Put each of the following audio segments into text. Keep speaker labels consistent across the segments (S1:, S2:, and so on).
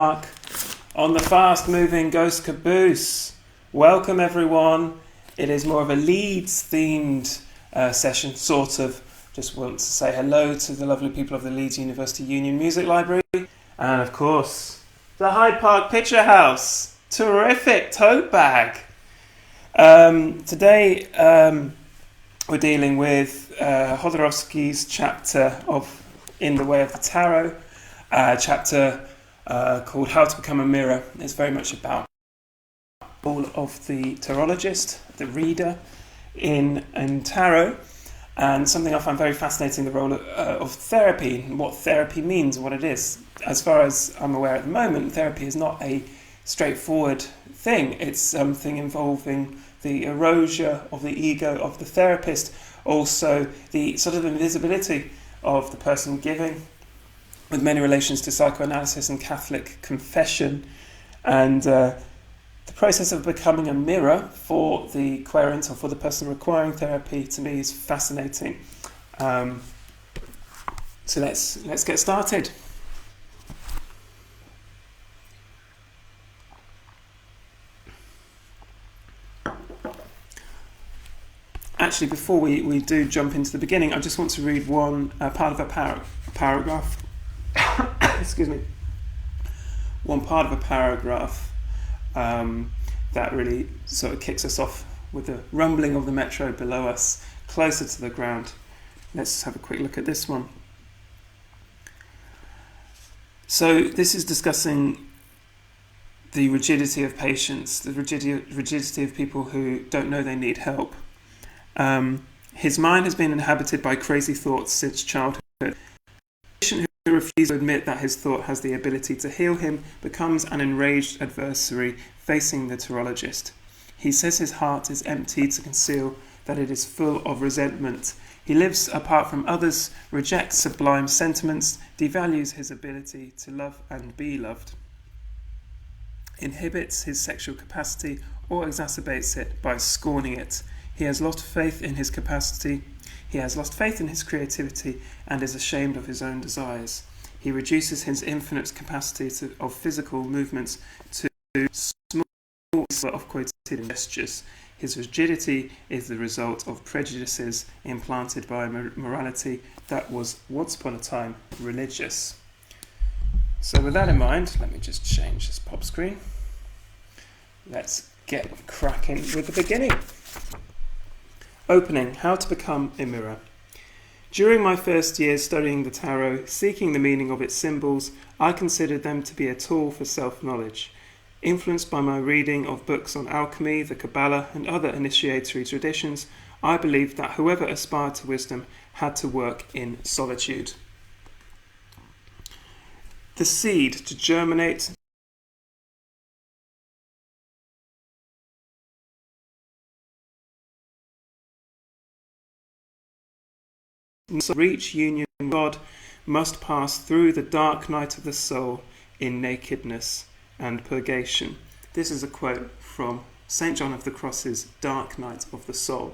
S1: Mark on the fast-moving Ghost Caboose. Welcome everyone. It is more of a Leeds-themed session, sort of. Just want to say hello to the lovely people of the Leeds University Union Music Library. And of course, the Hyde Park Picture House. Terrific tote bag. Today we're dealing with Jodorowsky's chapter of In the Way of the Tarot, chapter called How to Become a Mirror. It's very much about all of the tarologist, the reader in tarot, and something I find very fascinating, the role of therapy, and what therapy means and what it is. As far as I'm aware at the moment, therapy is not a straightforward thing. It's something involving the erasure of the ego of the therapist, also the sort of invisibility of the person giving, with many relations to psychoanalysis and Catholic confession, and the process of becoming a mirror for the querent or for the person requiring therapy, to me, is fascinating. So let's get started. Actually, before we do jump into the beginning, I just want to read one part of a paragraph. Excuse me. One part of a paragraph that really sort of kicks us off with the rumbling of the metro below us, closer to the ground. Let's have a quick look at this one. So this is discussing the rigidity of patients, the rigidity of people who don't know they need help. His mind has been inhabited by crazy thoughts since childhood. A patient who refuses to admit that his thought has the ability to heal him becomes an enraged adversary facing the tarologist. He says his heart is empty to conceal that it is full of resentment. He lives apart from others, rejects sublime sentiments, devalues his ability to love and be loved, inhibits his sexual capacity or exacerbates it by scorning it. He has lost faith in his capacity, he has lost faith in his creativity, and is ashamed of his own desires. He reduces his infinite capacity of physical movements to small of quoted gestures. His rigidity is the result of prejudices implanted by morality that was once upon a time religious. So with that in mind, let me just change this pop screen. Let's get cracking with the beginning. Opening, How to Become a Mirror. During my first years studying the tarot, seeking the meaning of its symbols, I considered them to be a tool for self-knowledge. Influenced by my reading of books on alchemy, the Kabbalah, and other initiatory traditions, I believed that whoever aspired to wisdom had to work in solitude. The seed to germinate reach union with God must pass through the dark night of the soul in nakedness and purgation. This is a quote from St. John of the Cross's Dark Night of the Soul.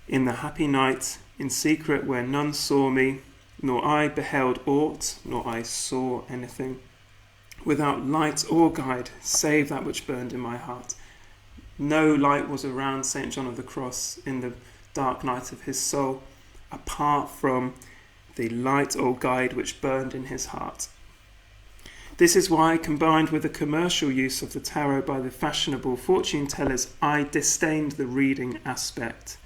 S1: In the happy night, in secret where none saw me, nor I beheld aught, nor I saw anything, without light or guide, save that which burned in my heart. No light was around St. John of the Cross in the dark night of his soul, apart from the light or guide which burned in his heart. This is why, combined with the commercial use of the tarot by the fashionable fortune tellers, I disdained the reading aspect.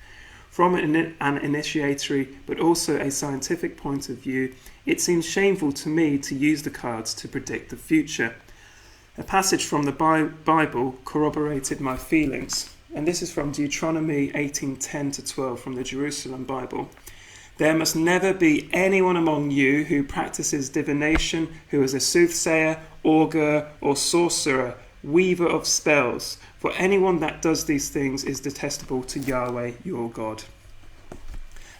S1: From an initiatory but also a scientific point of view, it seems shameful to me to use the cards to predict the future. A passage from the Bible corroborated my feelings, and this is from Deuteronomy 18:10-12 from the Jerusalem Bible. There must never be anyone among you who practices divination, who is a soothsayer, augur, or sorcerer, weaver of spells, for anyone that does these things is detestable to Yahweh your God.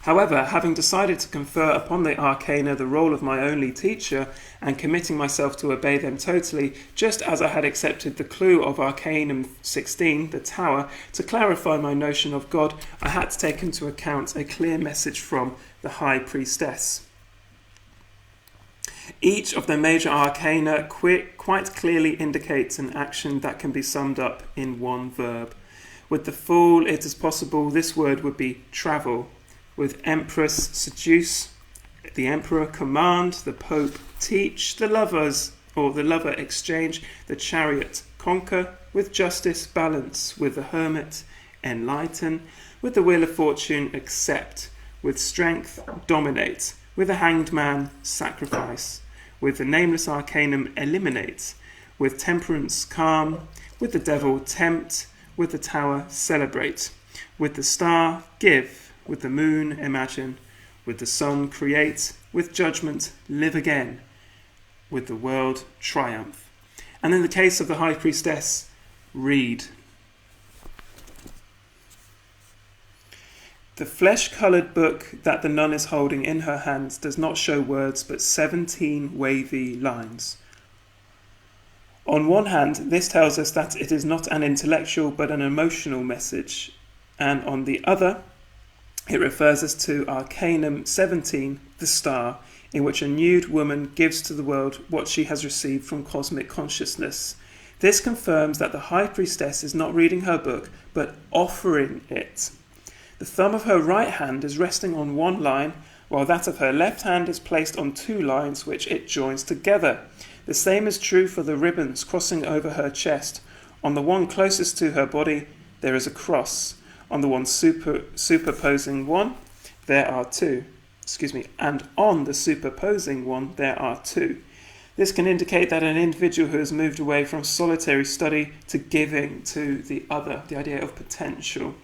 S1: However, having decided to confer upon the arcana the role of my only teacher, and committing myself to obey them totally, just as I had accepted the clue of Arcanum 16, the tower, to clarify my notion of God, I had to take into account a clear message from the High Priestess. Each of the major arcana quite clearly indicates an action that can be summed up in one verb. With the Fool, it is possible this word would be travel. With Empress, seduce. The Emperor, command. The Pope, teach. The lover, exchange. The Chariot, conquer. With Justice, balance. With the Hermit, enlighten. With the Wheel of Fortune, accept. With Strength, dominate. With the Hanged Man, sacrifice. With the Nameless Arcanum, eliminate. With Temperance, calm. With the Devil, tempt. With the Tower, celebrate. With the Star, give. With the Moon, imagine. With the Sun, create. With Judgment, live again. With the World, triumph. And in the case of the High Priestess, read. The flesh-coloured book that the nun is holding in her hands does not show words but 17 wavy lines. On one hand, this tells us that it is not an intellectual but an emotional message, and on the other, it refers us to Arcanum 17, the Star, in which a nude woman gives to the world what she has received from cosmic consciousness. This confirms that the High Priestess is not reading her book, but offering it. The thumb of her right hand is resting on one line, while that of her left hand is placed on two lines which it joins together. The same is true for the ribbons crossing over her chest. On the one closest to her body, there is a cross. On the one superposing one, there are two. And on the superposing one, there are two. This can indicate that an individual who has moved away from solitary study to giving to the other, the idea of potential.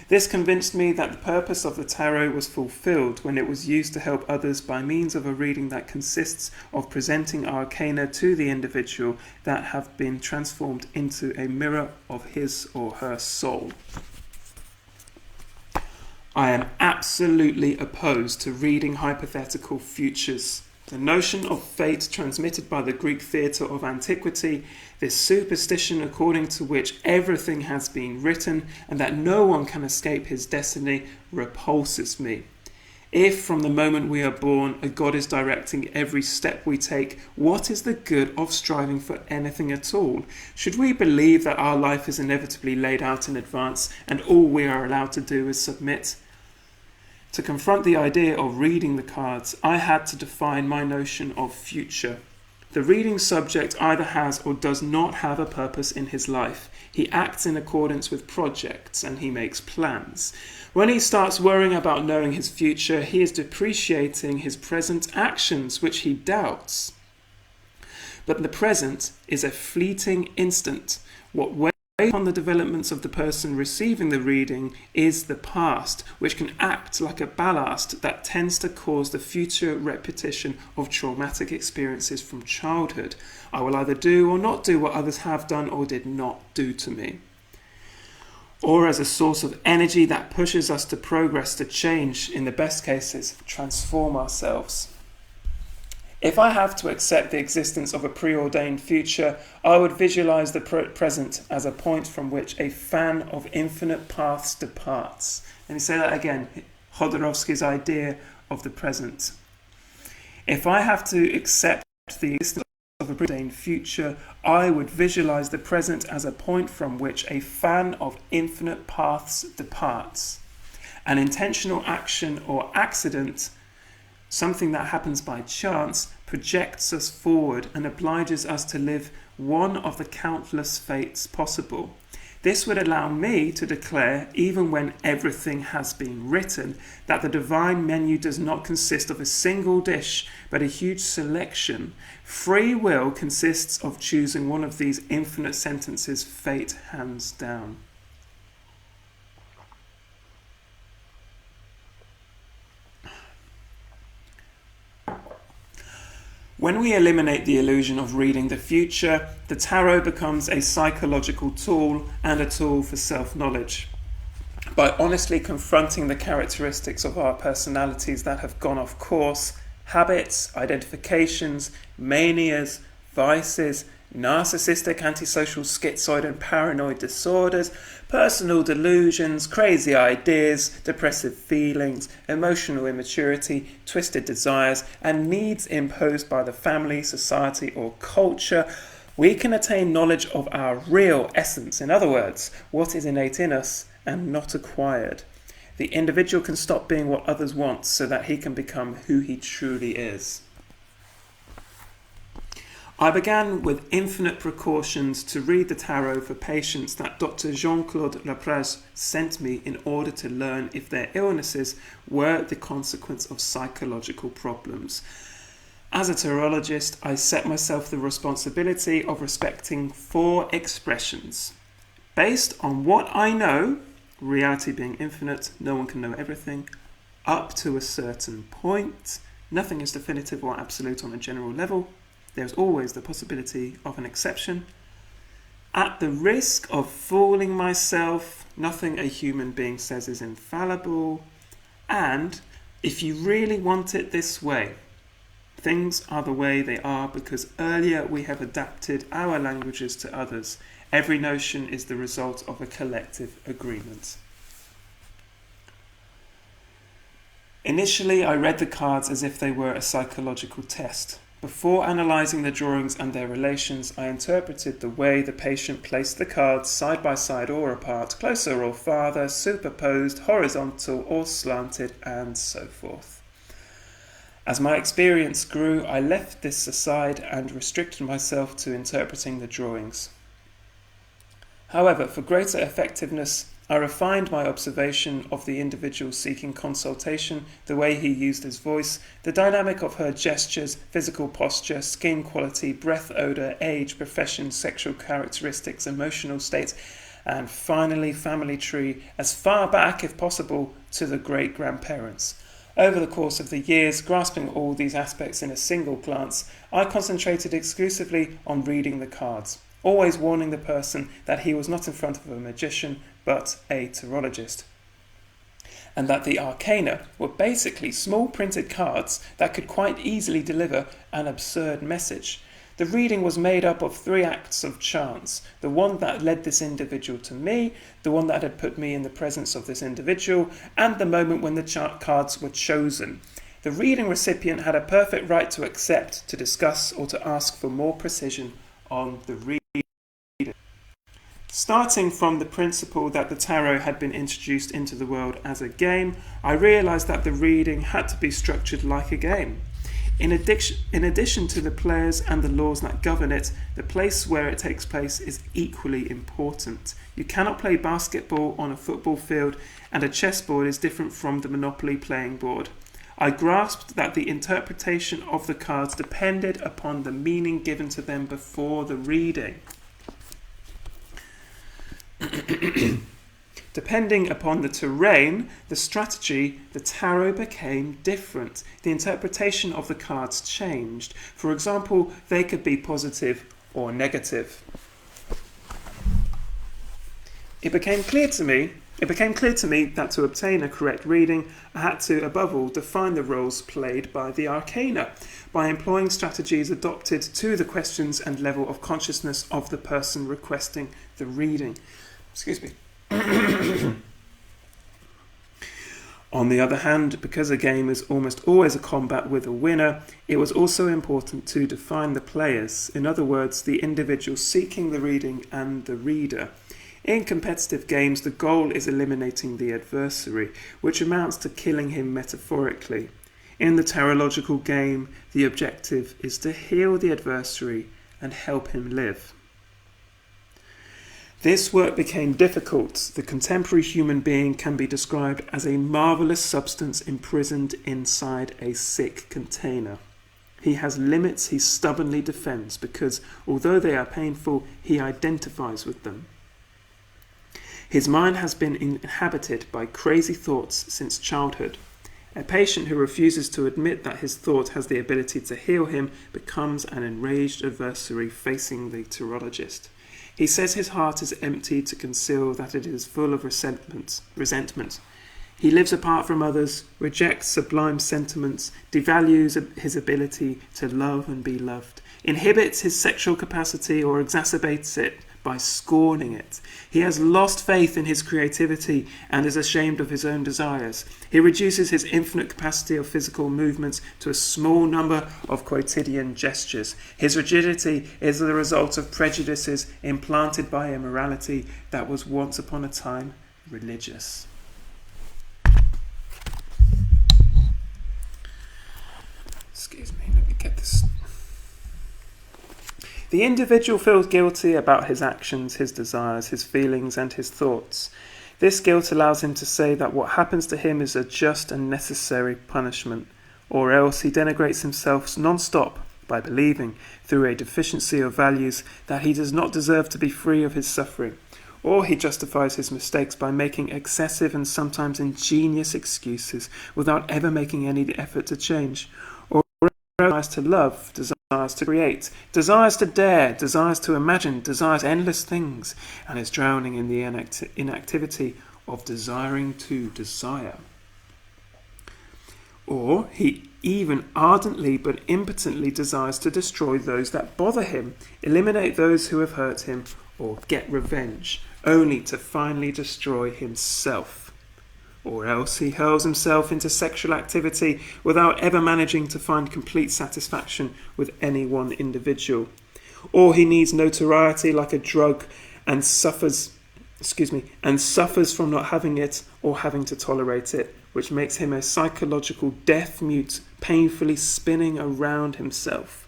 S1: This convinced me that the purpose of the tarot was fulfilled when it was used to help others by means of a reading that consists of presenting arcana to the individual that have been transformed into a mirror of his or her soul. I am absolutely opposed to reading hypothetical futures. The notion of fate transmitted by the Greek theatre of antiquity, this superstition according to which everything has been written and that no one can escape his destiny, repulses me. If from the moment we are born a God is directing every step we take, what is the good of striving for anything at all? Should we believe that our life is inevitably laid out in advance and all we are allowed to do is submit? To confront the idea of reading the cards, I had to define my notion of future. The reading subject either has or does not have a purpose in his life. He acts in accordance with projects and he makes plans. When he starts worrying about knowing his future, he is depreciating his present actions, which he doubts. But the present is a fleeting instant. What weighs on the developments of the person receiving the reading is the past, which can act like a ballast that tends to cause the future repetition of traumatic experiences from childhood. I will either do or not do what others have done or did not do to me. Or as a source of energy that pushes us to progress, to change, in the best cases, transform ourselves. If I have to accept the existence of a preordained future, I would visualize the present as a point from which a fan of infinite paths departs. Let me say that again, Jodorowsky's idea of the present. If I have to accept the existence of a preordained future, I would visualize the present as a point from which a fan of infinite paths departs. An intentional action or accident, something that happens by chance, projects us forward and obliges us to live one of the countless fates possible. This would allow me to declare, even when everything has been written, that the divine menu does not consist of a single dish, but a huge selection. Free will consists of choosing one of these infinite sentences fate hands down. When we eliminate the illusion of reading the future, the tarot becomes a psychological tool and a tool for self-knowledge. By honestly confronting the characteristics of our personalities that have gone off course, habits, identifications, manias, vices, narcissistic, antisocial, schizoid and paranoid disorders, personal delusions, crazy ideas, depressive feelings, emotional immaturity, twisted desires, and needs imposed by the family, society, or culture, we can attain knowledge of our real essence. In other words, what is innate in us and not acquired. The individual can stop being what others want so that he can become who he truly is. I began with infinite precautions to read the tarot for patients that Dr. Jean-Claude Laprez sent me in order to learn if their illnesses were the consequence of psychological problems. As a tarologist, I set myself the responsibility of respecting 4 expressions. Based on what I know, reality being infinite, no one can know everything, up to a certain point, nothing is definitive or absolute on a general level, there's always the possibility of an exception. At the risk of fooling myself, nothing a human being says is infallible. And if you really want it this way, things are the way they are because earlier we have adapted our languages to others. Every notion is the result of a collective agreement. Initially, I read the cards as if they were a psychological test. Before analysing the drawings and their relations, I interpreted the way the patient placed the cards side by side or apart, closer or farther, superposed, horizontal or slanted, and so forth. As my experience grew, I left this aside and restricted myself to interpreting the drawings. However, for greater effectiveness, I refined my observation of the individual seeking consultation, the way he used his voice, the dynamic of her gestures, physical posture, skin quality, breath odour, age, profession, sexual characteristics, emotional states, and finally family tree, as far back, if possible, to the great-grandparents. Over the course of the years, grasping all these aspects in a single glance, I concentrated exclusively on reading the cards, always warning the person that he was not in front of a magician, but a tarologist. And that the arcana were basically small printed cards that could quite easily deliver an absurd message. The reading was made up of 3 acts of chance, the one that led this individual to me, the one that had put me in the presence of this individual, and the moment when the cards were chosen. The reading recipient had a perfect right to accept, to discuss, or to ask for more precision on the reading. Starting from the principle that the tarot had been introduced into the world as a game, I realised that the reading had to be structured like a game. In addition to the players and the laws that govern it, the place where it takes place is equally important. You cannot play basketball on a football field, and a chessboard is different from the Monopoly playing board. I grasped that the interpretation of the cards depended upon the meaning given to them before the reading. Depending upon the terrain, the strategy, the tarot became different. The interpretation of the cards changed. For example, they could be positive or negative. It became clear to me that to obtain a correct reading, I had to, above all, define the roles played by the arcana by employing strategies adopted to the questions and level of consciousness of the person requesting the reading. Excuse me. On the other hand, because a game is almost always a combat with a winner, it was also important to define the players, in other words, the individual seeking the reading and the reader. In competitive games, the goal is eliminating the adversary, which amounts to killing him metaphorically. In the tarological game, the objective is to heal the adversary and help him live. This work became difficult. The contemporary human being can be described as a marvellous substance imprisoned inside a sick container. He has limits he stubbornly defends because, although they are painful, he identifies with them. His mind has been inhabited by crazy thoughts since childhood. A patient who refuses to admit that his thought has the ability to heal him becomes an enraged adversary facing the tarologist. He says his heart is empty to conceal that it is full of resentment. He lives apart from others, rejects sublime sentiments, devalues his ability to love and be loved. inhibits his sexual capacity or exacerbates it by scorning it. He has lost faith in his creativity and is ashamed of his own desires. He reduces his infinite capacity of physical movements to a small number of quotidian gestures. His rigidity is the result of prejudices implanted by a morality that was once upon a time religious. Excuse me, let me get this. The individual feels guilty about his actions, his desires, his feelings, and his thoughts. This guilt allows him to say that what happens to him is a just and necessary punishment, or else he denigrates himself non-stop by believing, through a deficiency of values, that he does not deserve to be free of his suffering. Or he justifies his mistakes by making excessive and sometimes ingenious excuses without ever making any effort to change. Or desires to love, desires to create, desires to dare, desires to imagine, desires endless things, and is drowning in the inactivity of desiring to desire. Or he even ardently but impotently desires to destroy those that bother him, eliminate those who have hurt him, or get revenge, only to finally destroy himself. Or else he hurls himself into sexual activity without ever managing to find complete satisfaction with any one individual. Or he needs notoriety like a drug and suffers from not having it or having to tolerate it, which makes him a psychological deaf mute, painfully spinning around himself.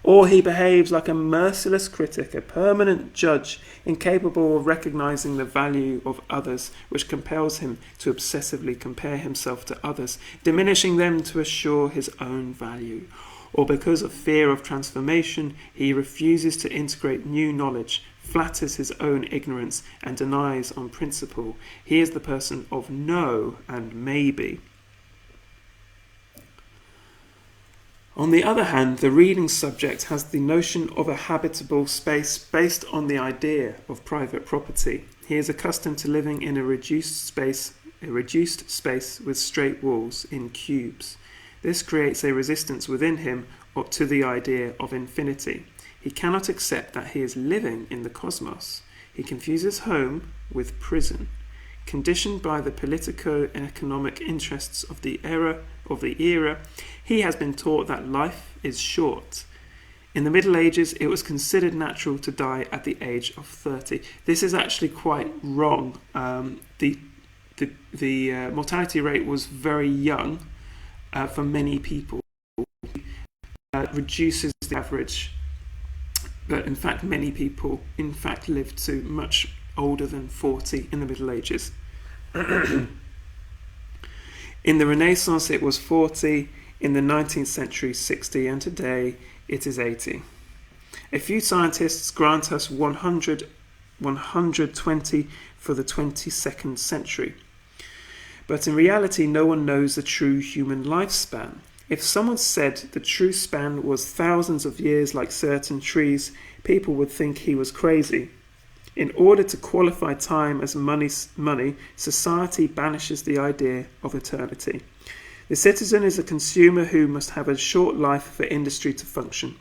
S1: Or he behaves like a merciless critic, a permanent judge, incapable of recognizing the value of others, which compels him to obsessively compare himself to others, diminishing them to assure his own value. Or because of fear of transformation, he refuses to integrate new knowledge, flatters his own ignorance, and denies on principle. He is the person of no and maybe. On the other hand, the reading subject has the notion of a habitable space based on the idea of private property. He is accustomed to living in a reduced space with straight walls, in cubes. This creates a resistance within him to the idea of infinity. He cannot accept that he is living in the cosmos. He confuses home with prison. Conditioned by the politico-economic interests of the era, he has been taught that life is short. In the Middle Ages, it was considered natural to die at the age of 30. This is actually quite wrong. The mortality rate was very young for many people. Reduces the average, but in fact many people lived to much older than 40 in the Middle Ages. In the Renaissance it was 40, in the 19th century 60, and today it is 80. A few scientists grant us 120 for the 22nd century. But in reality no one knows the true human lifespan. If someone said the true span was thousands of years like certain trees, people would think he was crazy. In order to qualify time as money, society banishes the idea of eternity. The citizen is a consumer who must have a short life for industry to function.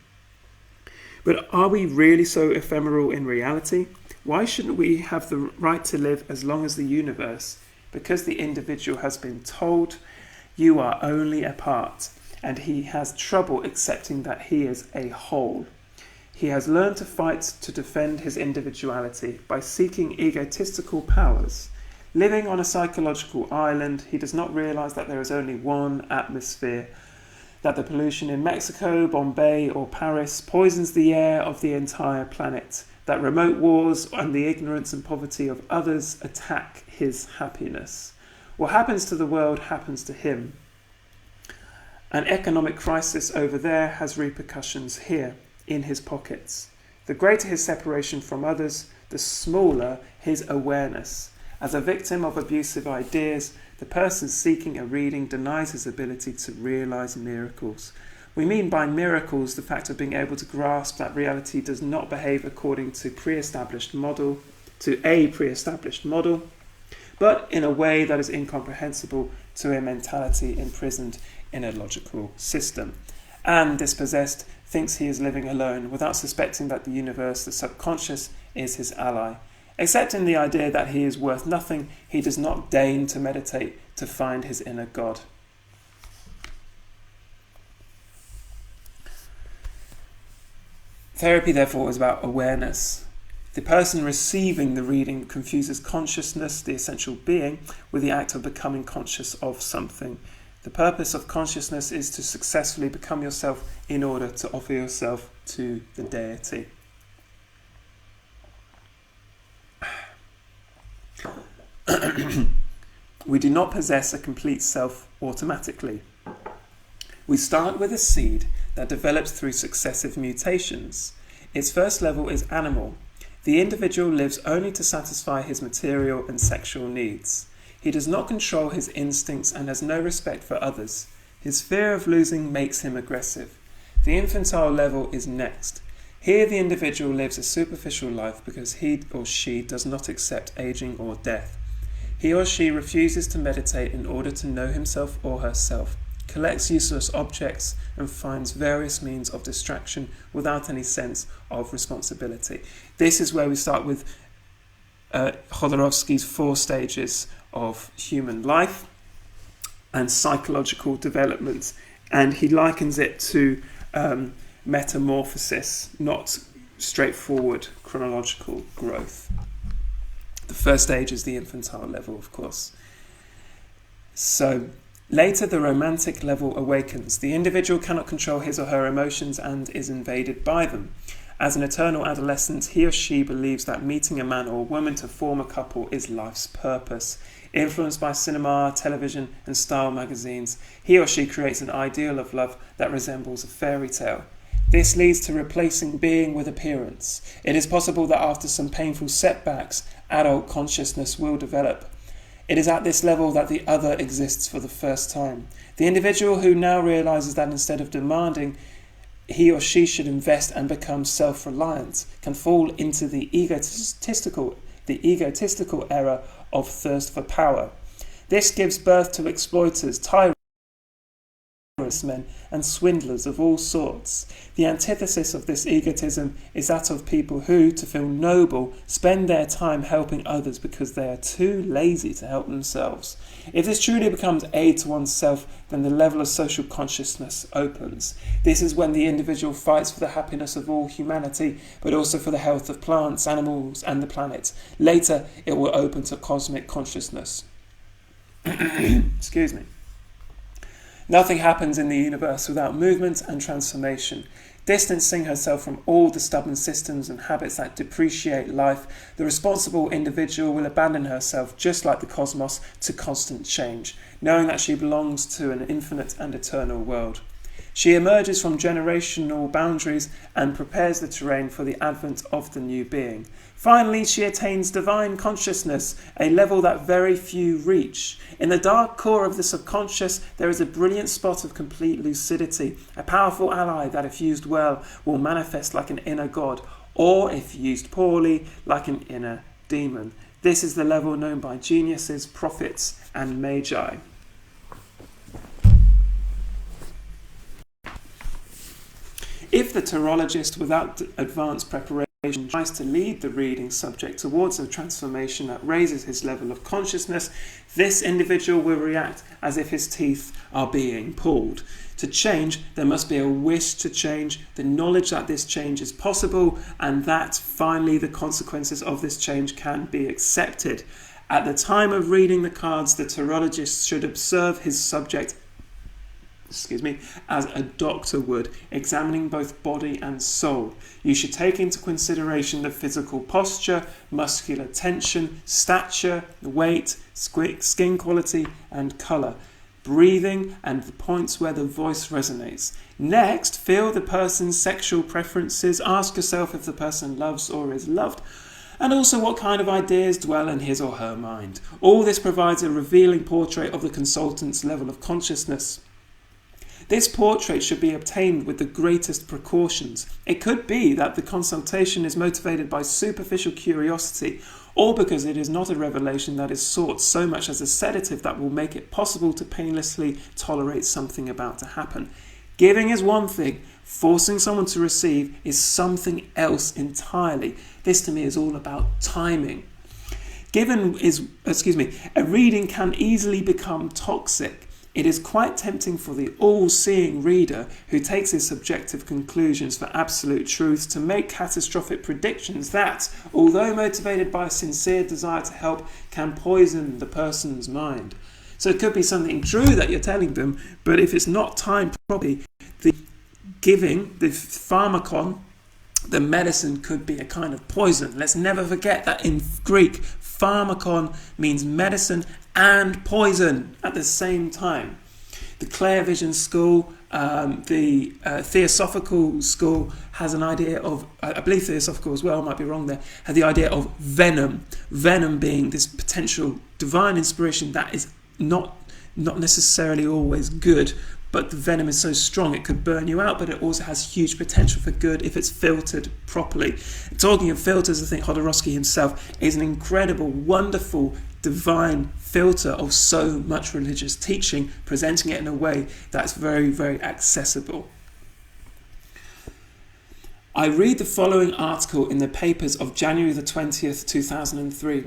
S1: But are we really so ephemeral in reality? Why shouldn't we have the right to live as long as the universe? Because the individual has been told, you are only a part, and he has trouble accepting that he is a whole. He has learned to fight to defend his individuality by seeking egotistical powers. Living on a psychological island, he does not realize that there is only one atmosphere, that the pollution in Mexico, Bombay, or Paris poisons the air of the entire planet, that remote wars and the ignorance and poverty of others attack his happiness. What happens to the world happens to him. An economic crisis over there has repercussions here, in his pockets. The greater his separation from others, the smaller his awareness. As a victim of abusive ideas, the person seeking a reading denies his ability to realize miracles. We mean by miracles the fact of being able to grasp that reality does not behave according to a pre-established model, but in a way that is incomprehensible to a mentality imprisoned in a logical system, and dispossessed thinks he is living alone, without suspecting that the universe, the subconscious, is his ally. Accepting the idea that he is worth nothing, he does not deign to meditate to find his inner God. Therapy, therefore, is about awareness. The person receiving the reading confuses consciousness, the essential being, with the act of becoming conscious of something. The purpose of consciousness is to successfully become yourself in order to offer yourself to the deity. We do not possess a complete self automatically. We start with a seed that develops through successive mutations. Its first level is animal. The individual lives only to satisfy his material and sexual needs. He does not control his instincts and has no respect for others. His fear of losing makes him aggressive. The infantile level is next. Here the individual lives a superficial life because he or she does not accept aging or death. He or she refuses to meditate in order to know himself or herself, collects useless objects, and finds various means of distraction without any sense of responsibility. This is where we start with Jodorowsky's 4 stages of human life and psychological development, and he likens it to metamorphosis, not straightforward chronological growth. The first stage is the infantile level, of course. So later the romantic level awakens. The individual cannot control his or her emotions and is invaded by them. As an eternal adolescent, he or she believes that meeting a man or a woman to form a couple is life's purpose. Influenced by cinema, television, and style magazines, he or she creates an ideal of love that resembles a fairy tale. This leads to replacing being with appearance. It is possible that after some painful setbacks, adult consciousness will develop. It is at this level that the other exists for the first time. The individual who now realizes that instead of demanding he or she should invest and become self-reliant can fall into the egotistical error of thirst for power. This gives birth to exploiters, tyrants, men, and swindlers of all sorts. The antithesis of this egotism is that of people who, to feel noble, spend their time helping others because they are too lazy to help themselves. If this truly becomes aid to oneself, then the level of social consciousness opens. This is when the individual fights for the happiness of all humanity, but also for the health of plants, animals, and the planet. Later, it will open to cosmic consciousness. Excuse me. Nothing happens in the universe without movement and transformation. Distancing herself from all the stubborn systems and habits that depreciate life, the responsible individual will abandon herself, just like the cosmos, to constant change, knowing that she belongs to an infinite and eternal world. She emerges from generational boundaries and prepares the terrain for the advent of the new being. Finally, she attains divine consciousness, a level that very few reach. In the dark core of the subconscious, there is a brilliant spot of complete lucidity, a powerful ally that, if used well, will manifest like an inner god, or, if used poorly, like an inner demon. This is the level known by geniuses, prophets, and magi. If the tarologist, without advanced preparation, tries to lead the reading subject towards a transformation that raises his level of consciousness, this individual will react as if his teeth are being pulled. To change, there must be a wish to change, the knowledge that this change is possible, and that, finally, the consequences of this change can be accepted. At the time of reading the cards, the tarologist should observe his subject as a doctor would, examining both body and soul. You should take into consideration the physical posture, muscular tension, stature, weight, skin quality and colour, breathing, and the points where the voice resonates. Next, feel the person's sexual preferences. Ask yourself if the person loves or is loved, and also what kind of ideas dwell in his or her mind. All this provides a revealing portrait of the consultant's level of consciousness. This portrait should be obtained with the greatest precautions. It could be that the consultation is motivated by superficial curiosity, or because it is not a revelation that is sought so much as a sedative that will make it possible to painlessly tolerate something about to happen. Giving is one thing, Forcing someone to receive is something else entirely. This to me is all about timing. A reading can easily become toxic. It is quite tempting for the all-seeing reader who takes his subjective conclusions for absolute truth to make catastrophic predictions that, although motivated by a sincere desire to help, can poison the person's mind. So it could be something true that you're telling them, but if it's not timed properly, the pharmakon, the medicine, could be a kind of poison. Let's never forget that in Greek, pharmakon means medicine and poison at the same time. The Clare Vision School, the Theosophical School has an idea of, I believe Theosophical as well, might be wrong there, had the idea of venom. Venom being this potential divine inspiration that is not necessarily always good, but the venom is so strong it could burn you out, but it also has huge potential for good if it's filtered properly. And talking of filters, I think Jodorowsky himself is an incredible, wonderful, divine filter of so much religious teaching, presenting it in a way that's very, very accessible. I read the following article in the papers of January the 20th, 2003.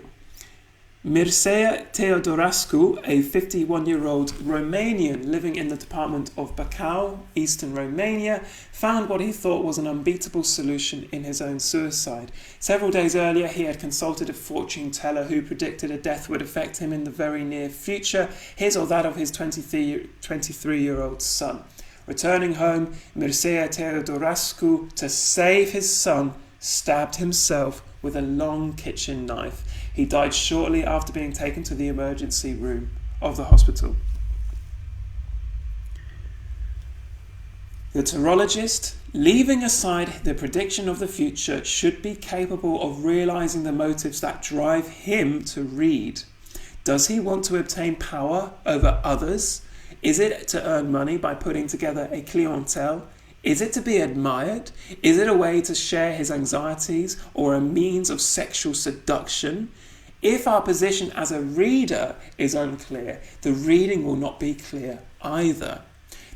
S1: Mircea Teodorescu, a 51-year-old Romanian living in the department of Bacău, eastern Romania, found what he thought was an unbeatable solution in his own suicide. Several days earlier, he had consulted a fortune teller who predicted a death would affect him in the very near future, his or that of his 23-year-old son. Returning home, Mircea Teodorescu, to save his son, stabbed himself with a long kitchen knife. He died shortly after being taken to the emergency room of the hospital. The tarologist, leaving aside the prediction of the future, should be capable of realizing the motives that drive him to read. Does he want to obtain power over others? Is it to earn money by putting together a clientele? Is it to be admired? Is it a way to share his anxieties or a means of sexual seduction? If our position as a reader is unclear, the reading will not be clear either.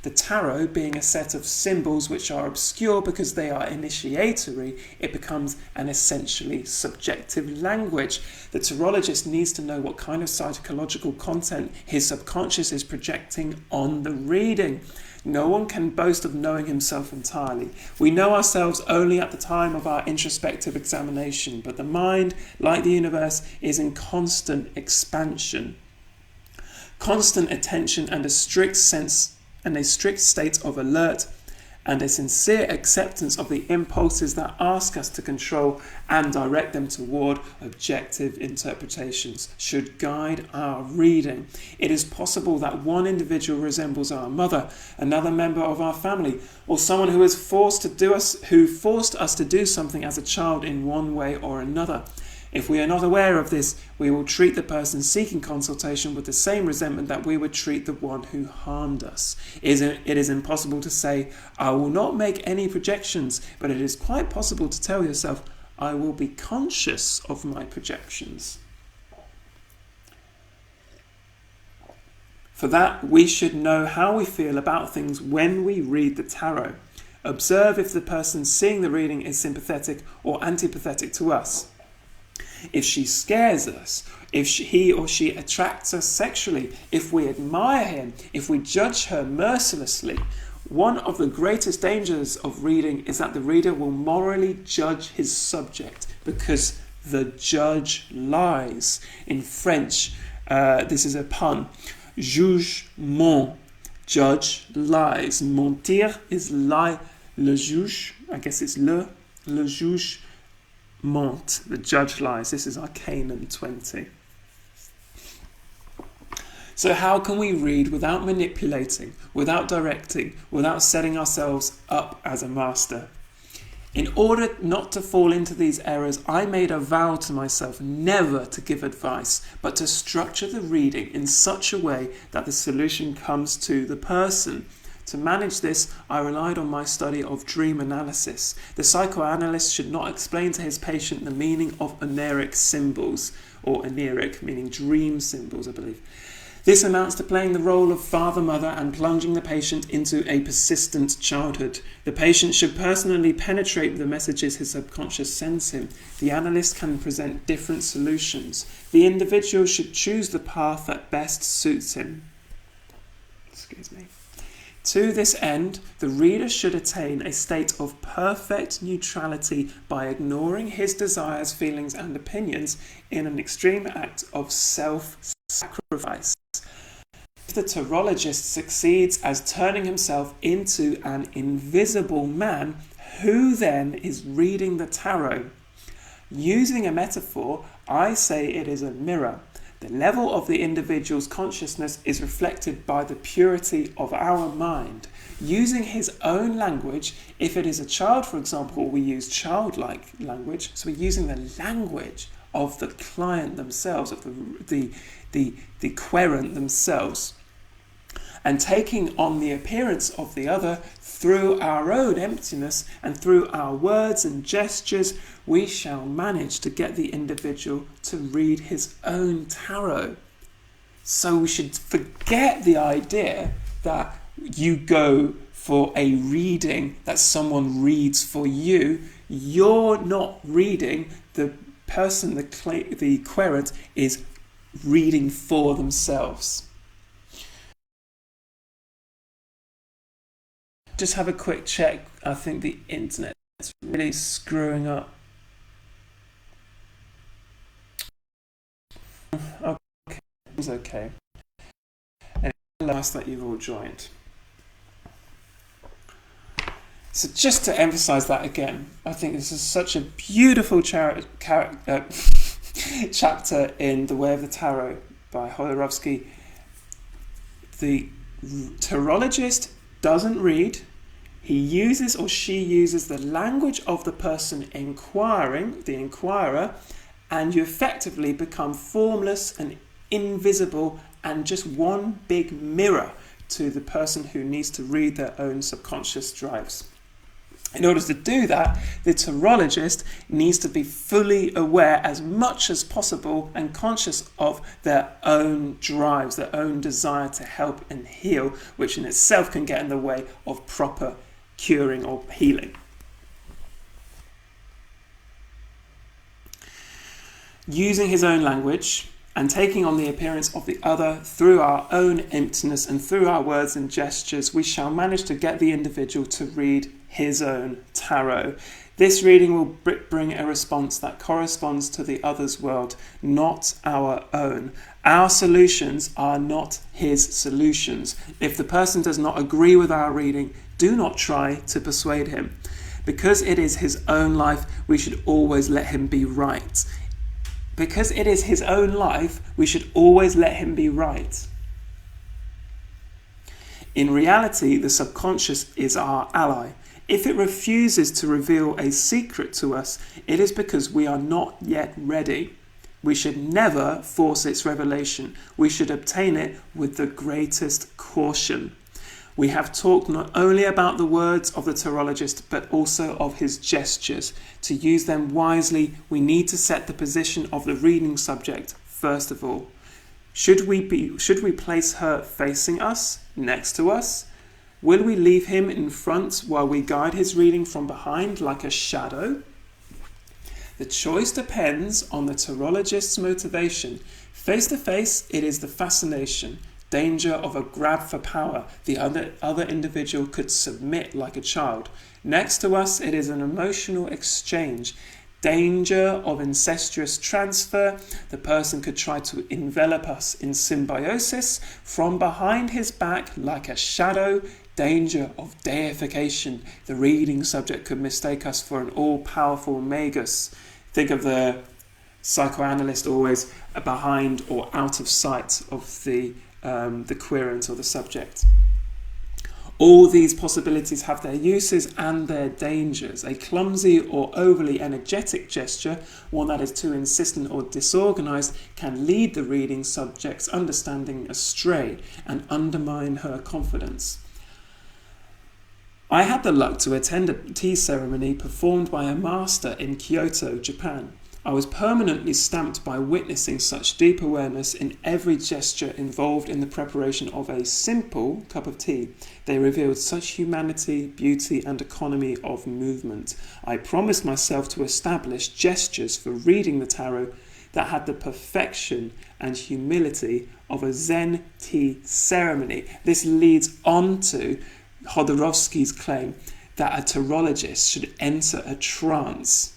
S1: The tarot being a set of symbols which are obscure because they are initiatory, it becomes an essentially subjective language. The tarologist needs to know what kind of psychological content his subconscious is projecting on the reading. No one can boast of knowing himself entirely. We know ourselves only at the time of our introspective examination, but the mind, like the universe, is in constant expansion. Constant attention and a strict state of alert and a sincere acceptance of the impulses that ask us to control and direct them toward objective interpretations should guide our reading. It is possible that one individual resembles our mother, another member of our family, or someone who forced us to do something as a child in one way or another. If we are not aware of this, we will treat the person seeking consultation with the same resentment that we would treat the one who harmed us. It is impossible to say, I will not make any projections, but it is quite possible to tell yourself, I will be conscious of my projections. For that, we should know how we feel about things when we read the tarot. Observe if the person seeing the reading is sympathetic or antipathetic to us. If she scares us, if he or she attracts us sexually, if we admire him, if we judge her mercilessly. One of the greatest dangers of reading is that the reader will morally judge his subject because the judge lies. In French, this is a pun. Jugement, judge lies. Mentir is lie. Le juge, I guess it's le juge. Ment, the judge lies. This is Arcanum 20. So how can we read without manipulating, without directing, without setting ourselves up as a master? In order not to fall into these errors, I made a vow to myself never to give advice, but to structure the reading in such a way that the solution comes to the person. To manage this, I relied on my study of dream analysis. The psychoanalyst should not explain to his patient the meaning of oneric symbols, or oneric, meaning dream symbols, I believe. This amounts to playing the role of father, mother, and plunging the patient into a persistent childhood. The patient should personally penetrate the messages his subconscious sends him. The analyst can present different solutions. The individual should choose the path that best suits him. Excuse me. To this end, the reader should attain a state of perfect neutrality by ignoring his desires, feelings, and opinions in an extreme act of self-sacrifice. If the tarologist succeeds as turning himself into an invisible man, who then is reading the tarot? Using a metaphor, I say it is a mirror. The level of the individual's consciousness is reflected by the purity of our mind. Using his own language, if it is a child, for example, we use childlike language, so we're using the language of the client themselves, of the querent themselves, and taking on the appearance of the other through our own emptiness and through our words and gestures, we shall manage to get the individual to read his own tarot. So we should forget the idea that you go for a reading, that someone reads for you. You're not reading. The person, the querent, is reading for themselves. Just have a quick check. I think the internet is really screwing up. Okay, it's okay. And last that you've all joined. So just to emphasize that again, I think this is such a beautiful chapter in The Way of the Tarot by Jodorowsky. The tarologist doesn't read. He uses or she uses the language of the person inquiring, the inquirer, and you effectively become formless and invisible and just one big mirror to the person who needs to read their own subconscious drives. In order to do that, the tarologist needs to be fully aware as much as possible and conscious of their own drives, their own desire to help and heal, which in itself can get in the way of proper curing or healing. Using his own language and taking on the appearance of the other through our own emptiness and through our words and gestures, we shall manage to get the individual to read his own tarot. This reading will bring a response that corresponds to the other's world, not our own. Our solutions are not his solutions. If the person does not agree with our reading, do not try to persuade him. Because it is his own life, we should always let him be right. Because it is his own life, we should always let him be right. In reality, the subconscious is our ally. If it refuses to reveal a secret to us, it is because we are not yet ready. We should never force its revelation. We should obtain it with the greatest caution. We have talked not only about the words of the tarologist, but also of his gestures. To use them wisely, we need to set the position of the reading subject first of all. Should we place her facing us, next to us? Will we leave him in front while we guide his reading from behind like a shadow? The choice depends on the tarologist's motivation. Face to face, it is the fascination, danger of a grab for power. The other individual could submit like a child. Next to us, it is an emotional exchange, danger of incestuous transfer. The person could try to envelop us in symbiosis. From behind his back, like a shadow, danger of deification. The reading subject could mistake us for an all-powerful magus. Think of the psychoanalyst always behind or out of sight of the querent or the subject. All these possibilities have their uses and their dangers. A clumsy or overly energetic gesture, one that is too insistent or disorganized, can lead the reading subject's understanding astray and undermine her confidence. I had the luck to attend a tea ceremony performed by a master in Kyoto, Japan. I was permanently stamped by witnessing such deep awareness in every gesture involved in the preparation of a simple cup of tea. They revealed such humanity, beauty, and economy of movement. I promised myself to establish gestures for reading the tarot that had the perfection and humility of a Zen tea ceremony. This leads on to Jodorowsky's claim that a tarologist should enter a trance.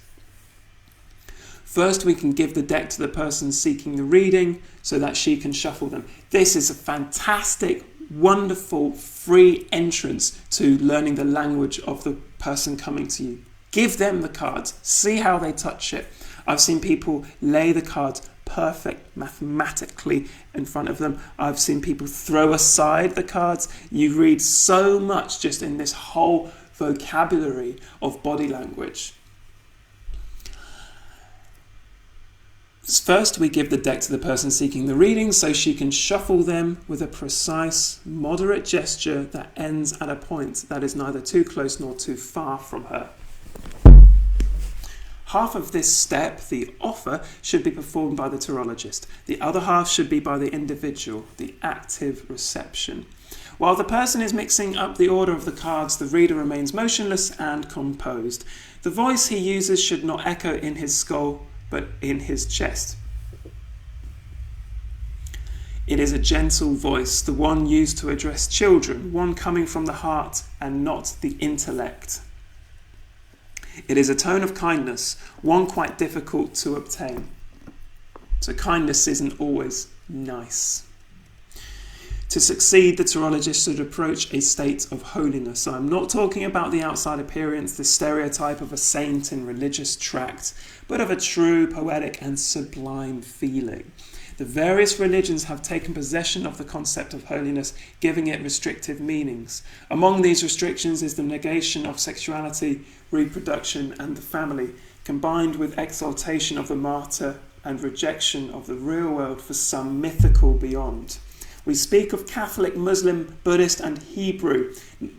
S1: First, we can give the deck to the person seeking the reading so that she can shuffle them. This is a fantastic, wonderful, free entrance to learning the language of the person coming to you. Give them the cards. See how they touch it. I've seen people lay the cards perfect mathematically in front of them. I've seen people throw aside the cards. You read so much just in this whole vocabulary of body language. First, we give the deck to the person seeking the reading so she can shuffle them with a precise, moderate gesture that ends at a point that is neither too close nor too far from her. Half of this step, the offer, should be performed by the tarologist. The other half should be by the individual, the active reception. While the person is mixing up the order of the cards, the reader remains motionless and composed. The voice he uses should not echo in his skull, but in his chest. It is a gentle voice, the one used to address children, one coming from the heart and not the intellect. It is a tone of kindness, one quite difficult to obtain. So kindness isn't always nice. To succeed, the tarologist should approach a state of holiness. So I'm not talking about the outside appearance, the stereotype of a saint in religious tract, but of a true, poetic and sublime feeling. The various religions have taken possession of the concept of holiness, giving it restrictive meanings. Among these restrictions is the negation of sexuality, reproduction and the family, combined with exaltation of the martyr and rejection of the real world for some mythical beyond. We speak of Catholic, Muslim, Buddhist and Hebrew,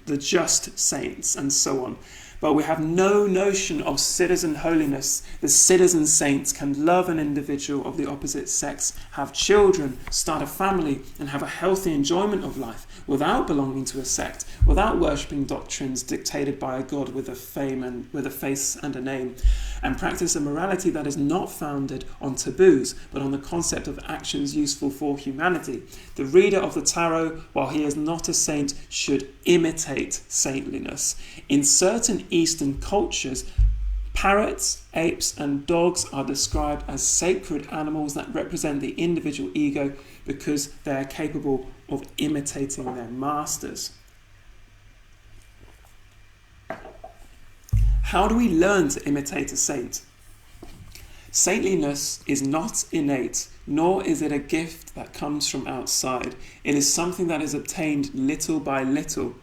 S1: the just saints and so on. But we have no notion of citizen holiness. The citizen saints can love an individual of the opposite sex, have children, start a family and have a healthy enjoyment of life without belonging to a sect, without worshipping doctrines dictated by a god with a face and a name, and practice a morality that is not founded on taboos, but on the concept of actions useful for humanity. The reader of the tarot, while he is not a saint, should imitate saintliness. In certain Eastern cultures, parrots, apes and dogs are described as sacred animals that represent the individual ego because they are capable of imitating their masters. How do we learn to imitate a saint? Saintliness is not innate, nor is it a gift that comes from outside. It is something that is obtained little by little.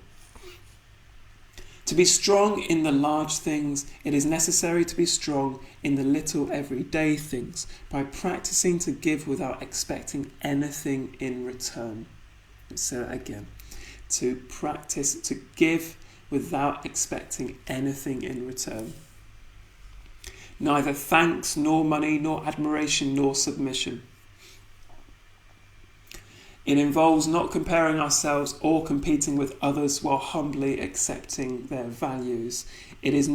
S1: To be strong in the large things, it is necessary to be strong in the little everyday things by practicing to give without expecting anything in return. Let's say that again. To practice to give without expecting anything in return. Neither thanks, nor money, nor admiration, nor submission. It involves not comparing ourselves or competing with others while humbly accepting their values. It is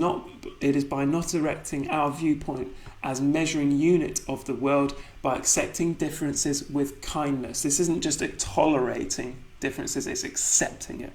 S1: by not erecting our viewpoint as measuring unit of the world, by accepting differences with kindness. This isn't just tolerating differences, it's accepting it.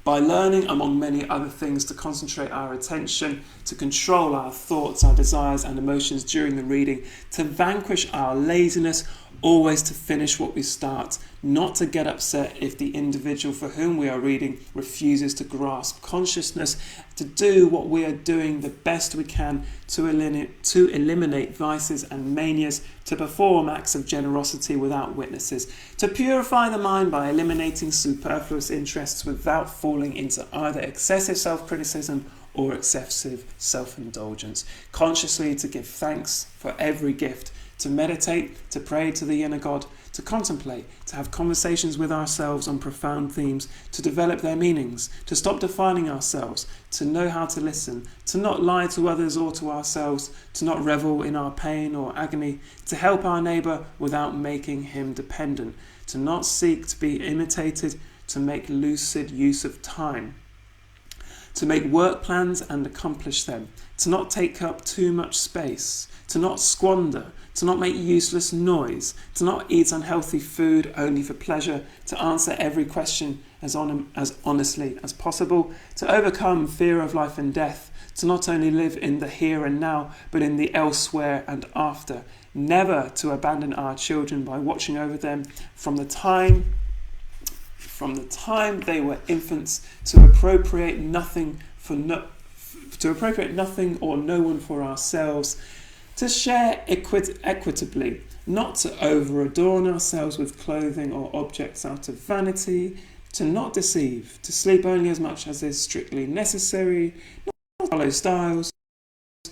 S1: By learning, among many other things, to concentrate our attention, to control our thoughts, our desires and emotions during the reading, to vanquish our laziness, always to finish what we start, not to get upset if the individual for whom we are reading refuses to grasp consciousness, to do what we are doing the best we can to eliminate vices and manias, to perform acts of generosity without witnesses, to purify the mind by eliminating superfluous interests without falling into either excessive self-criticism or excessive self-indulgence, consciously to give thanks for every gift, to meditate, to pray to the inner God, to contemplate, to have conversations with ourselves on profound themes, to develop their meanings, to stop defining ourselves, to know how to listen, to not lie to others or to ourselves, to not revel in our pain or agony, to help our neighbour without making him dependent, to not seek to be imitated, to make lucid use of time, to make work plans and accomplish them, to not take up too much space, to not squander, to not make useless noise, to not eat unhealthy food only for pleasure, to answer every question as honestly as possible, to overcome fear of life and death, to not only live in the here and now, but in the elsewhere and after, never to abandon our children by watching over them from the time they were infants, to appropriate nothing or no one for ourselves, to share equitably, not to over-adorn ourselves with clothing or objects out of vanity, to not deceive, to sleep only as much as is strictly necessary, not to follow styles,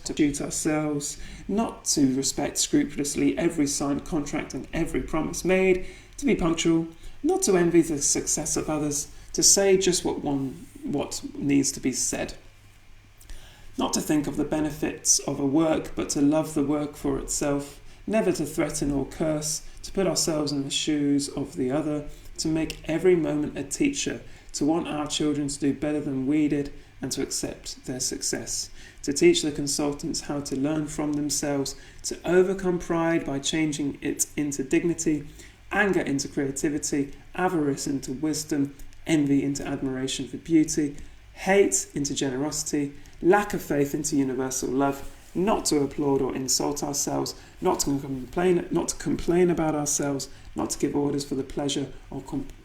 S1: to shoot ourselves, not to respect scrupulously every signed contract and every promise made, to be punctual, not to envy the success of others, to say just what needs to be said. Not to think of the benefits of a work, but to love the work for itself, never to threaten or curse, to put ourselves in the shoes of the other, to make every moment a teacher, to want our children to do better than we did, and to accept their success, to teach the consultants how to learn from themselves, to overcome pride by changing it into dignity, anger into creativity, avarice into wisdom, envy into admiration for beauty, hate into generosity, lack of faith into universal love, not to applaud or insult ourselves, not to complain about ourselves, not to give orders for the pleasure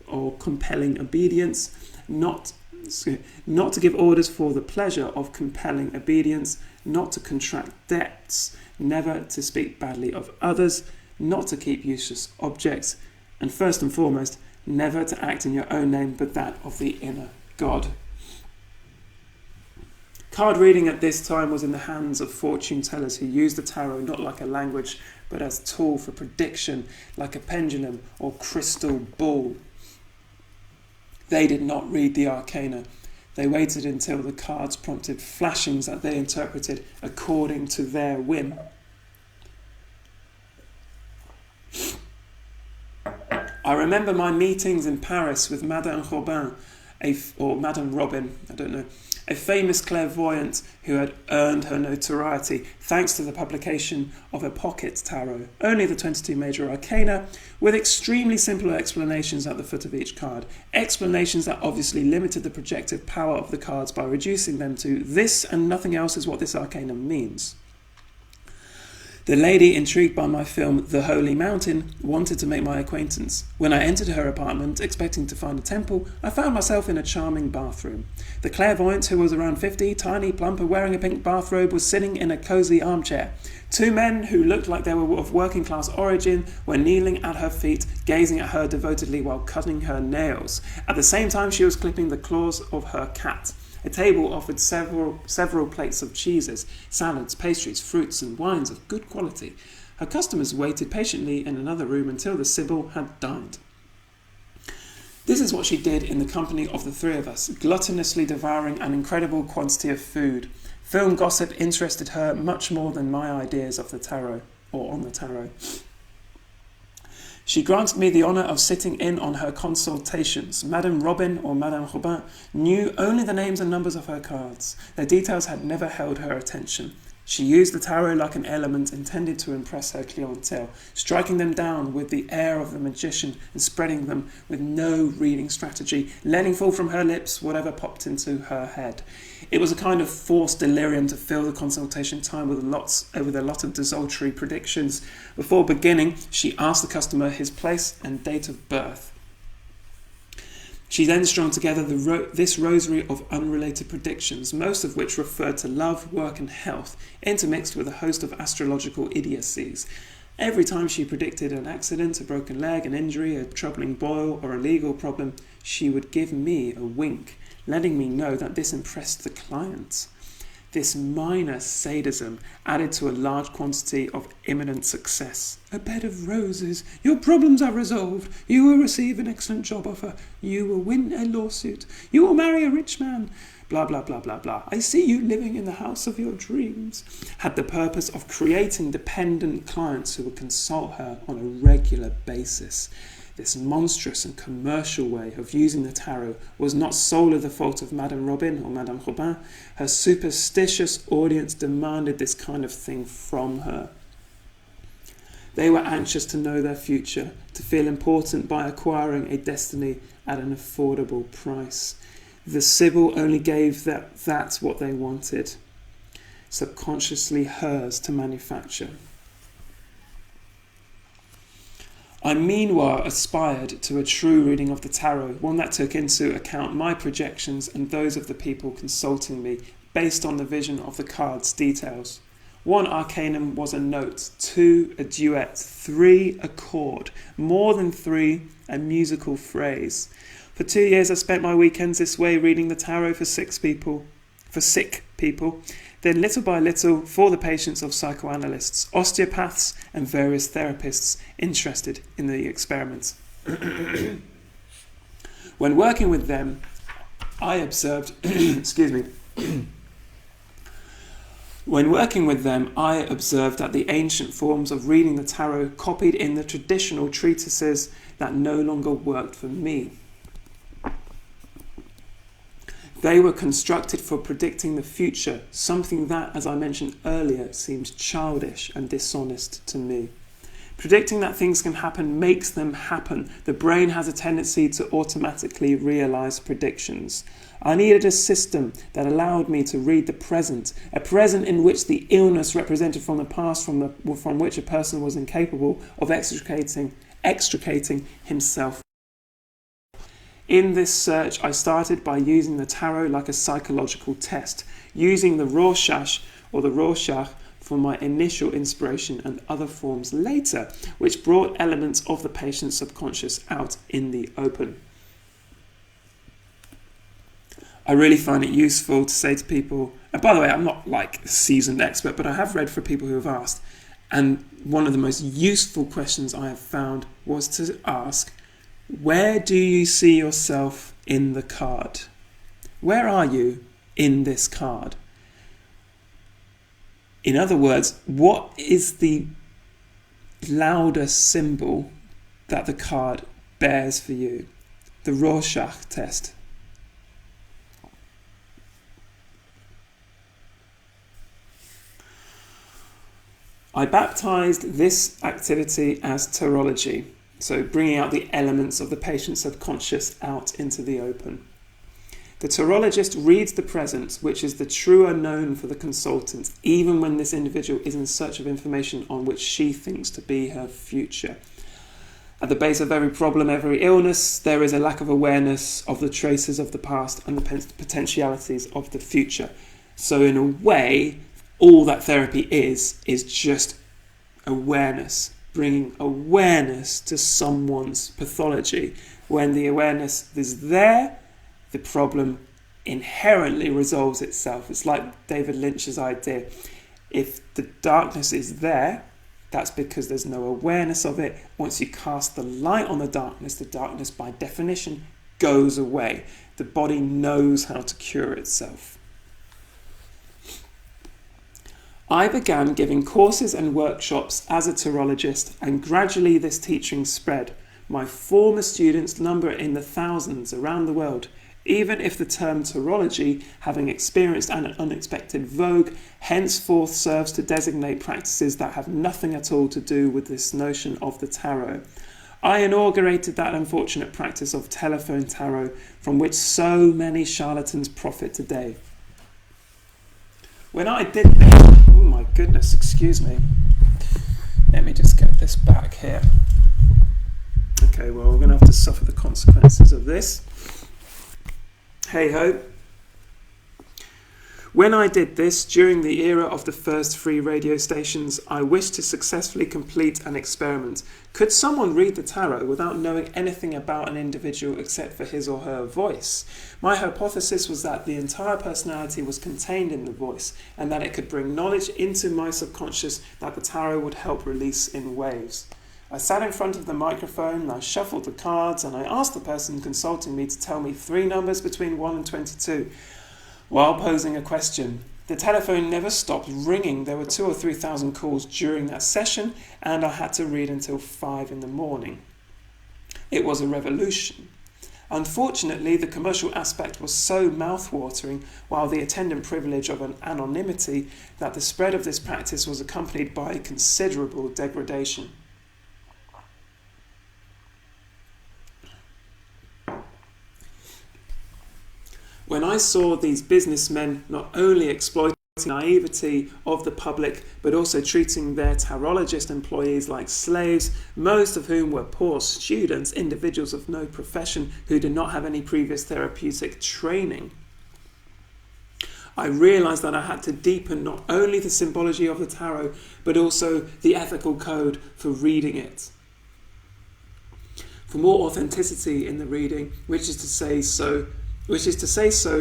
S1: or compelling obedience, not to give orders for the pleasure of compelling obedience, not to contract debts, never to speak badly of others, not to keep useless objects, and first and foremost, never to act in your own name but that of the inner God. Card reading at this time was in the hands of fortune tellers who used the tarot not like a language but as a tool for prediction, like a pendulum or crystal ball. They did not read the arcana. They waited until the cards prompted flashings that they interpreted according to their whim. I remember my meetings in Paris with Madame Robin, or Madame Robin, I don't know, a famous clairvoyant who had earned her notoriety thanks to the publication of a pocket tarot, only the 22 major arcana, with extremely simple explanations at the foot of each card. Explanations that obviously limited the projective power of the cards by reducing them to this and nothing else is what this arcana means. The lady, intrigued by my film The Holy Mountain, wanted to make my acquaintance. When I entered her apartment, expecting to find a temple, I found myself in a charming bathroom. The clairvoyant, who was around 50, tiny, plump, and wearing a pink bathrobe, was sitting in a cosy armchair. Two men, who looked like they were of working-class origin, were kneeling at her feet, gazing at her devotedly while cutting her nails. At the same time, she was clipping the claws of her cat. A table offered several plates of cheeses, salads, pastries, fruits, and wines of good quality. Her customers waited patiently in another room until the Sibyl had dined. This is what she did in the company of the three of us, gluttonously devouring an incredible quantity of food. Film gossip interested her much more than my ideas of the tarot, or on the tarot. She granted me the honour of sitting in on her consultations. Madame Robin, or Madame Robin, knew only the names and numbers of her cards. Their details had never held her attention. She used the tarot like an element intended to impress her clientele, striking them down with the air of the magician and spreading them with no reading strategy, letting fall from her lips whatever popped into her head. It was a kind of forced delirium to fill the consultation time with a lot of desultory predictions. Before beginning, she asked the customer his place and date of birth. She then strung together this rosary of unrelated predictions, most of which referred to love, work and health, intermixed with a host of astrological idiocies. Every time she predicted an accident, a broken leg, an injury, a troubling boil or a legal problem, she would give me a wink, letting me know that this impressed the client. This minor sadism added to a large quantity of imminent success. A bed of roses. Your problems are resolved. You will receive an excellent job offer. You will win a lawsuit. You will marry a rich man. Blah, blah, blah, blah, blah. I see you living in the house of your dreams. Had the purpose of creating dependent clients who would consult her on a regular basis. This monstrous and commercial way of using the tarot was not solely the fault of Madame Robin or Madame Robin. Her superstitious audience demanded this kind of thing from her. They were anxious to know their future, to feel important by acquiring a destiny at an affordable price. The Sibyl only gave that's what they wanted, subconsciously hers to manufacture. I meanwhile aspired to a true reading of the tarot, one that took into account my projections and those of the people consulting me, based on the vision of the card's details. 1 arcanum was a note, 2 a duet, 3 a chord, more than 3 a musical phrase. For 2 years I spent my weekends this way, reading the tarot for sick people, then little by little for the patients of psychoanalysts, osteopaths and various therapists interested in the experiments. When working with them, I observed that the ancient forms of reading the tarot copied in the traditional treatises that no longer worked for me. They were constructed for predicting the future, something that, as I mentioned earlier, seemed childish and dishonest to me. Predicting that things can happen makes them happen. The brain has a tendency to automatically realise predictions. I needed a system that allowed me to read the present, a present in which the illness represented from the past from which a person was incapable of extricating himself. In this search, I started by using the tarot like a psychological test, using the Rorschach for my initial inspiration and other forms later, which brought elements of the patient's subconscious out in the open. I really find it useful to say to people, and by the way, I'm not like a seasoned expert, but I have read for people who have asked, and one of the most useful questions I have found was to ask, where do you see yourself in the card? Where are you in this card? In other words, what is the louder symbol that the card bears for you? The Rorschach test. I baptized this activity as tarology. So bringing out the elements of the patient's subconscious out into the open. The tarologist reads the present, which is the true unknown for the consultant, even when this individual is in search of information on which she thinks to be her future. At the base of every problem, every illness, there is a lack of awareness of the traces of the past and the potentialities of the future. So in a way, all that therapy is just awareness. Bringing awareness to someone's pathology. When the awareness is there, the problem inherently resolves itself. It's like David Lynch's idea. If the darkness is there, that's because there's no awareness of it. Once you cast the light on the darkness by definition goes away. The body knows how to cure itself. I began giving courses and workshops as a tarologist, and gradually this teaching spread. My former students number in the thousands around the world, even if the term tarology, having experienced an unexpected vogue, henceforth serves to designate practices that have nothing at all to do with this notion of the tarot. I inaugurated that unfortunate practice of telephone tarot from which so many charlatans profit today. When I did this, oh my goodness, excuse me. Let me just get this back here. Okay, well, we're going to have to suffer the consequences of this. Hey ho. When I did this during the era of the first free radio stations, I wished to successfully complete an experiment. Could someone read the tarot without knowing anything about an individual except for his or her voice? My hypothesis was that the entire personality was contained in the voice, and that it could bring knowledge into my subconscious that the tarot would help release in waves. I sat in front of the microphone, I shuffled the cards, and I asked the person consulting me to tell me 3 numbers between 1 and 22. While posing a question, the telephone never stopped ringing. There were 2,000 or 3,000 calls during that session, and I had to read until 5 in the morning. It was a revolution. Unfortunately, the commercial aspect was so mouth-watering, while the attendant privilege of an anonymity, that the spread of this practice was accompanied by considerable degradation. When I saw these businessmen not only exploiting the naivety of the public, but also treating their tarologist employees like slaves, most of whom were poor students, individuals of no profession who did not have any previous therapeutic training, I realised that I had to deepen not only the symbology of the tarot, but also the ethical code for reading it. For more authenticity in the reading, which is to say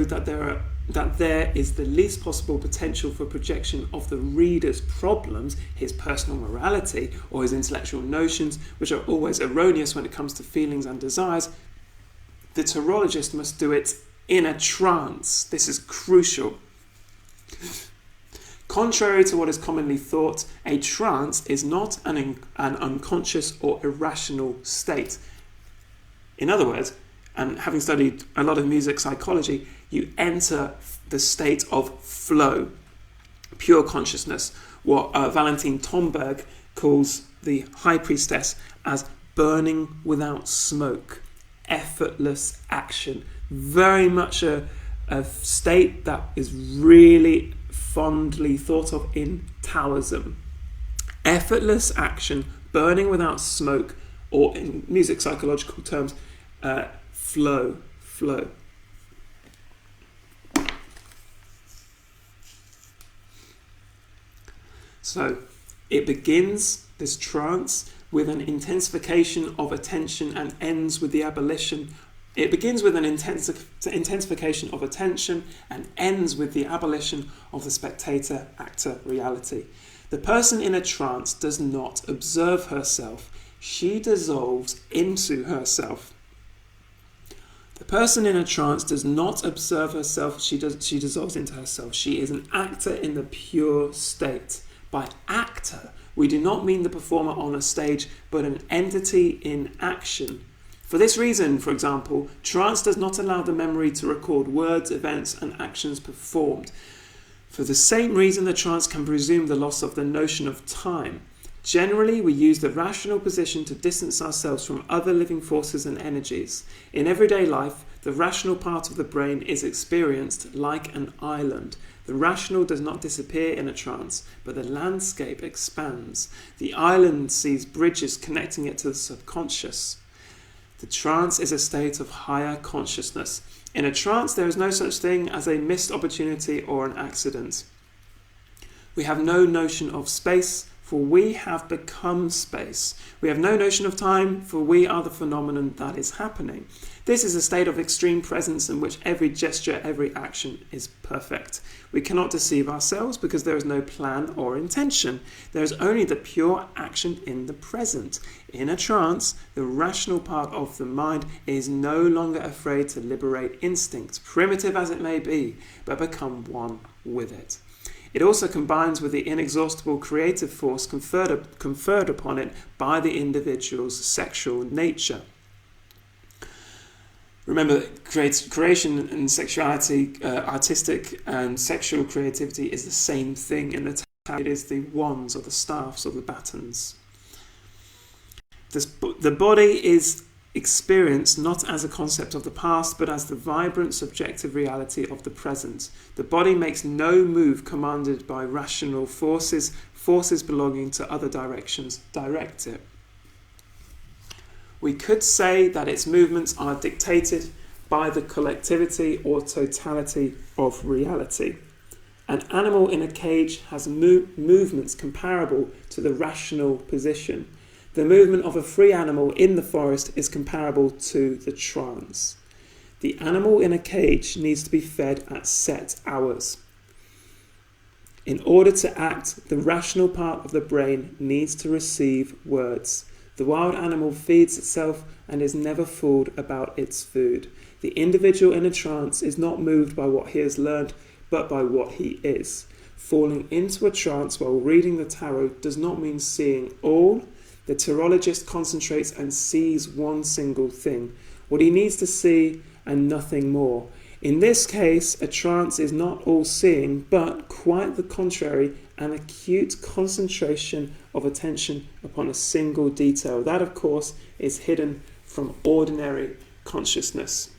S1: that there is the least possible potential for projection of the reader's problems, his personal morality, or his intellectual notions, which are always erroneous when it comes to feelings and desires, the tarologist must do it in a trance. This is crucial. Contrary to what is commonly thought, a trance is not an unconscious or irrational state. In other words, and having studied a lot of music psychology, you enter the state of flow, pure consciousness, what Valentine Tomberg calls the high priestess as burning without smoke, effortless action. Very much a state that is really fondly thought of in Taoism. Effortless action, burning without smoke, or in music psychological terms, flow. So it begins, this trance, with an intensification of attention and ends with the abolition. It begins with an intensification of attention and ends with the abolition of the spectator-actor reality. The person in a trance does not observe herself. She dissolves into herself. The person in a trance does not observe herself, she dissolves into herself. She is an actor in the pure state. By actor, we do not mean the performer on a stage, but an entity in action. For this reason, for example, trance does not allow the memory to record words, events, and actions performed. For the same reason, the trance can presume the loss of the notion of time. Generally, we use the rational position to distance ourselves from other living forces and energies. In everyday life, the rational part of the brain is experienced like an island. The rational does not disappear in a trance, but the landscape expands. The island sees bridges connecting it to the subconscious. The trance is a state of higher consciousness. In a trance, there is no such thing as a missed opportunity or an accident. We have no notion of space, for we have become space. We have no notion of time, for we are the phenomenon that is happening. This is a state of extreme presence in which every gesture, every action is perfect. We cannot deceive ourselves because there is no plan or intention. There is only the pure action in the present. In a trance, the rational part of the mind is no longer afraid to liberate instinct, primitive as it may be, but become one with it. It also combines with the inexhaustible creative force conferred upon it by the individual's sexual nature. Remember, creation and sexuality, artistic and sexual creativity is the same thing in the tarot. It is the wands or the staffs or the batons. The body is experienced not as a concept of the past, but as the vibrant subjective reality of the present. The body makes no move commanded by rational forces. Forces belonging to other directions direct it. We could say that its movements are dictated by the collectivity or totality of reality. An animal in a cage has movements comparable to the rational position. The movement of a free animal in the forest is comparable to the trance. The animal in a cage needs to be fed at set hours. In order to act, the rational part of the brain needs to receive words. The wild animal feeds itself and is never fooled about its food. The individual in a trance is not moved by what he has learned, but by what he is. Falling into a trance while reading the tarot does not mean seeing all. The tarologist concentrates and sees one single thing, what he needs to see and nothing more. In this case, a trance is not all-seeing, but quite the contrary, an acute concentration of attention upon a single detail. That, of course, is hidden from ordinary consciousness.